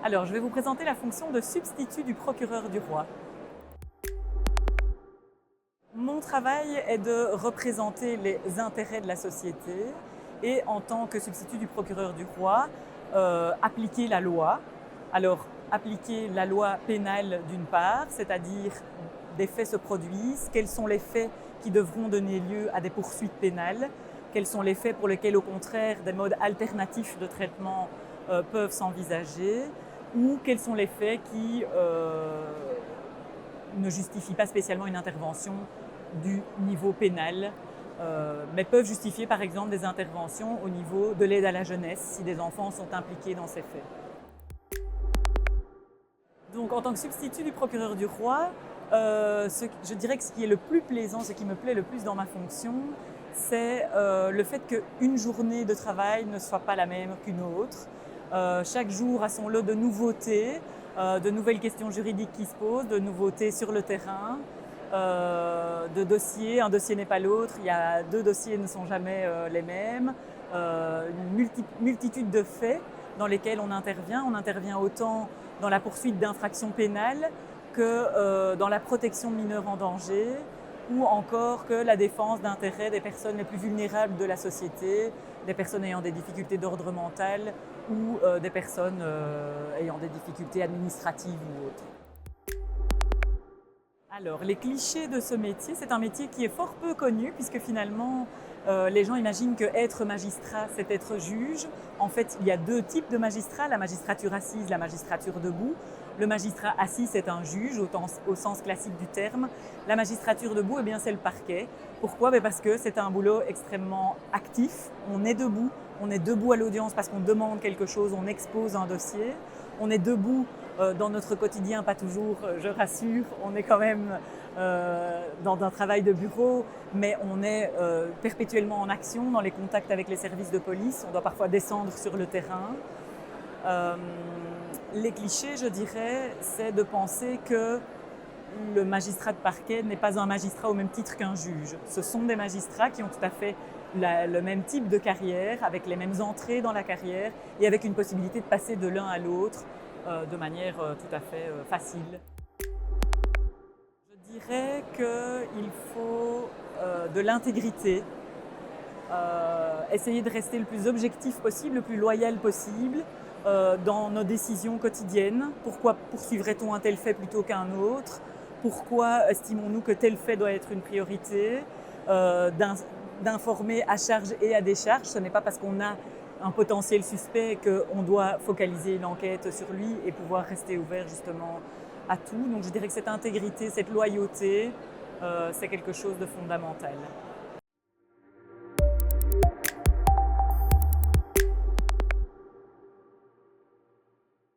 Alors, je vais vous présenter la fonction de substitut du procureur du roi. Mon travail est de représenter les intérêts de la société et en tant que substitut du procureur du roi, appliquer la loi. Alors, appliquer la loi pénale d'une part, c'est-à-dire des faits se produisent, quels sont les faits qui devront donner lieu à des poursuites pénales, quels sont les faits pour lesquels au contraire des modes alternatifs de traitement peuvent s'envisager, ou quels sont les faits qui ne justifient pas spécialement une intervention du niveau pénal, mais peuvent justifier par exemple des interventions au niveau de l'aide à la jeunesse si des enfants sont impliqués dans ces faits. Donc en tant que substitut du procureur du roi, je dirais que ce qui est le plus plaisant, ce qui me plaît le plus dans ma fonction, c'est le fait qu'une journée de travail ne soit pas la même qu'une autre. Chaque jour a son lot de nouveautés, de nouvelles questions juridiques qui se posent, de nouveautés sur le terrain, de dossiers. Un dossier n'est pas l'autre, il y a deux dossiers ne sont jamais les mêmes, une multitude de faits dans lesquels on intervient. On intervient autant dans la poursuite d'infractions pénales que dans la protection de mineurs en danger ou encore que la défense d'intérêts des personnes les plus vulnérables de la société, des personnes ayant des difficultés d'ordre mental ou des personnes ayant des difficultés administratives ou autres. Alors, les clichés de ce métier, c'est un métier qui est fort peu connu puisque finalement, les gens imaginent qu'être magistrat, c'est être juge. En fait, il y a deux types de magistrats, la magistrature assise, la magistrature debout. Le magistrat assis, c'est un juge au sens classique du terme. La magistrature debout, eh bien, c'est le parquet. Pourquoi ? Parce que c'est un boulot extrêmement actif. On est debout à l'audience parce qu'on demande quelque chose, on expose un dossier. On est debout dans notre quotidien, pas toujours, je rassure, on est quand même dans un travail de bureau, mais on est perpétuellement en action dans les contacts avec les services de police, on doit parfois descendre sur le terrain. Les clichés, je dirais, c'est de penser que le magistrat de parquet n'est pas un magistrat au même titre qu'un juge. Ce sont des magistrats qui ont tout à fait le même type de carrière, avec les mêmes entrées dans la carrière et avec une possibilité de passer de l'un à l'autre de manière tout à fait facile. Je dirais qu'il faut de l'intégrité, essayer de rester le plus objectif possible, le plus loyal possible dans nos décisions quotidiennes. Pourquoi poursuivrait-on un tel fait plutôt qu'un autre ? Pourquoi estimons-nous que tel fait doit être une priorité ? D'informer à charge et à décharge, ce n'est pas parce qu'on a un potentiel suspect qu'on doit focaliser l'enquête sur lui et pouvoir rester ouvert justement à tout. Donc je dirais que cette intégrité, cette loyauté, c'est quelque chose de fondamental.